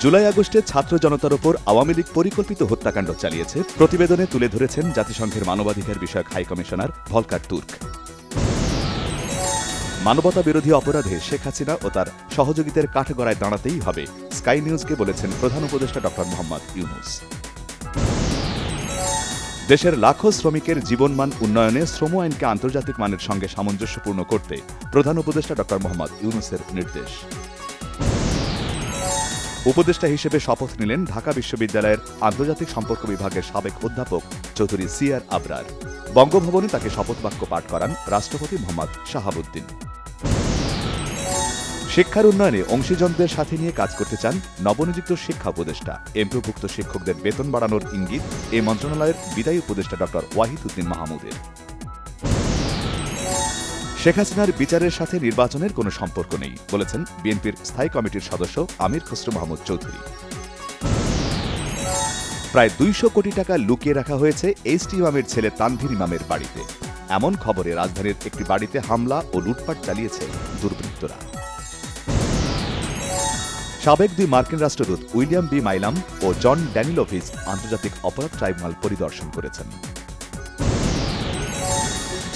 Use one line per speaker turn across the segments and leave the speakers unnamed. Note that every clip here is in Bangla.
জুলাই আগস্টে ছাত্র জনতার ওপর আওয়ামী লীগ পরিকল্পিত হত্যাকাণ্ড চালিয়েছে প্রতিবেদনে তুলে ধরেছেন জাতিসংঘের মানবাধিকার বিষয়ক হাই কমিশনার ভলকার তুর্ক। মানবতা বিরোধী অপরাধে শেখ হাসিনা ও তার সহযোগীদের কাঠগড়ায় দাঁড়াতেই হবে, স্কাই নিউজকে বলেছেন প্রধান উপদেষ্টা ড. মোহাম্মদ ইউনূস। দেশের লাখো শ্রমিকের জীবনমান উন্নয়নে শ্রম আইনকে আন্তর্জাতিক মানের সঙ্গে সামঞ্জস্যপূর্ণ করতে প্রধান উপদেষ্টা ড. মোহাম্মদ ইউনূসের নির্দেশ। উপদেষ্টা হিসেবে শপথ নিলেন ঢাকা বিশ্ববিদ্যালয়ের আন্তর্জাতিক সম্পর্ক বিভাগের সাবেক অধ্যাপক চৌধুরী সিআর আবরার। বঙ্গভবনে তাকে শপথ বাক্য পাঠ করান রাষ্ট্রপতি মোহাম্মদ শাহাবুদ্দিন। শিক্ষার উন্নয়নে অংশীজনদের সাথে নিয়ে কাজ করতে চান নবনিযুক্ত শিক্ষা উপদেষ্টা। এমপিওভুক্ত শিক্ষকদের বেতন বাড়ানোর ইঙ্গিত এ মন্ত্রণালয়ের বিদায়ী উপদেষ্টা ড. ওয়াহিদ উদ্দিন মাহমুদের। শেখ হাসিনার বিচারের সাথে নির্বাচনের কোনো সম্পর্ক নেই বলেছেন বিএনপির স্থায়ী কমিটির সদস্য আমির খসরু মাহমুদ চৌধুরী। প্রায় ২০০ কোটি টাকা লুকিয়ে রাখা হয়েছে এইচটি ইমামের ছেলে তানভীর ইমামের বাড়িতে। এমন খবরে রাজধানীর একটি বাড়িতে হামলা ও লুটপাট চালিয়েছে দুর্বৃত্তরা। সাবেক ২ মার্কিন রাষ্ট্রদূত উইলিয়াম বি মাইলাম ও জন ড্যানিলোভিচ আন্তর্জাতিক অপরাধ ট্রাইব্যুনাল পরিদর্শন করেছেন।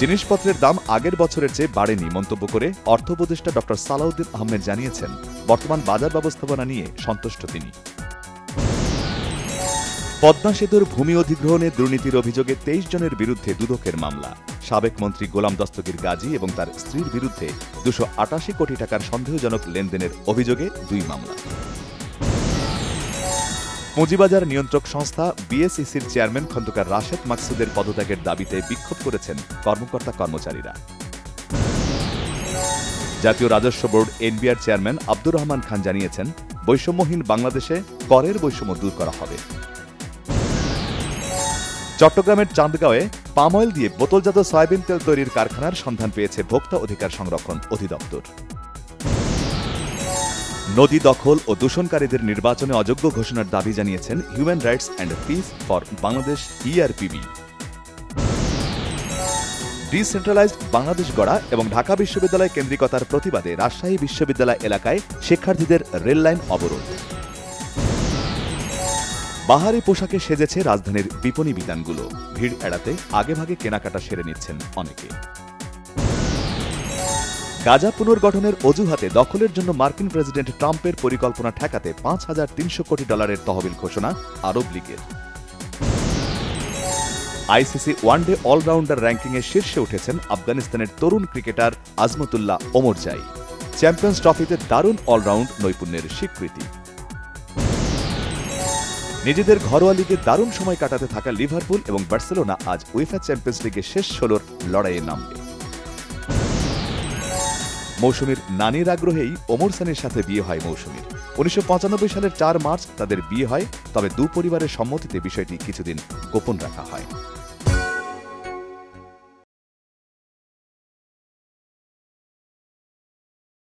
জিনিসপত্রের দাম আগের বছরের চেয়ে বাড়েনি মন্তব্য করে অর্থ উপদেষ্টা ড. সালাউদ্দিন আহমেদ জানিয়েছেন, বর্তমান বাজার ব্যবস্থাপনা নিয়ে সন্তুষ্ট তিনি। পদ্মা সেতুর ভূমি অধিগ্রহণে দুর্নীতির অভিযোগে ২৩ জনের বিরুদ্ধে দুদকের মামলা। সাবেক মন্ত্রী গোলাম দস্তগীর গাজী এবং তার স্ত্রীর বিরুদ্ধে ২৮৮ কোটি টাকার সন্দেহজনক লেনদেনের অভিযোগে ২ মামলা। পুঁজিবাজার নিয়ন্ত্রক সংস্থা বিএসইসির চেয়ারম্যান খন্দকার রাশেদ মাকসুদের পদত্যাগের দাবিতে বিক্ষোভ করেছেন কর্মকর্তা কর্মচারীরা। জাতীয় রাজস্ব board NBR chairman Abdur Rahman Khan জানিয়েছেন, বৈষম্যহীন বাংলাদেশে করের বৈষম্য দূর করা হবে। চট্টগ্রামের চান্দগাঁওয়ে পাম অয়েল দিয়ে বোতলজাত সয়াবিন তেল তৈরির কারখানার সন্ধান পেয়েছে ভোক্তা অধিকার সংরক্ষণ অধিদপ্তর। নদী দখল ও দূষণকারীদের নির্বাচনে অযোগ্য ঘোষণার দাবি জানিয়েছেন human rights and peace for Bangladesh ERPB. Decentralised Bangladesh গড়া এবং ঢাকা বিশ্ববিদ্যালয় কেন্দ্রিকতার প্রতিবাদে রাজশাহী বিশ্ববিদ্যালয় এলাকায় শিক্ষার্থীদের রেললাইন অবরোধ। বাহারি পোশাকে সেজেছে রাজধানীর বিপণী বিতানগুলো। ভিড় এড়াতে আগেভাগে কেনাকাটা সেরে নিচ্ছেন অনেকে। গাজা পুনর্গঠনের অজুহাতে দখলের জন্য মার্কিন প্রেসিডেন্ট ট্রাম্পের পরিকল্পনা ঠেকাতে $৫,৩০০ কোটি তহবিল ঘোষণা আরব লীগের। আইসিসি ওয়ানডে অলরাউন্ডার র্যাঙ্কিংয়ে শীর্ষে উঠেছেন আফগানিস্তানের তরুণ ক্রিকেটার আজমতুল্লাহ ওমরজাই। চ্যাম্পিয়ন্স ট্রফিতে দারুণ অলরাউন্ড নৈপুণ্যের স্বীকৃতি। নিজেদের ঘরোয়া লিগে দারুণ সময় কাটাতে থাকা লিভারপুল এবং বার্সেলোনা আজ উয়েফা চ্যাম্পিয়ন্স লিগে শেষ ১৬র লড়াইয়ে নামবে। মৌসুমীর নানির আগ্রহেই ওমর সানির সাথে বিয়ে হয় মৌসুমীর। ১৯৯৫ সালের ৪ মার্চ তাদের বিয়ে হয়, তবে দু পরিবারের সম্মতিতে বিষয়টি কিছুদিন গোপন রাখা হয়।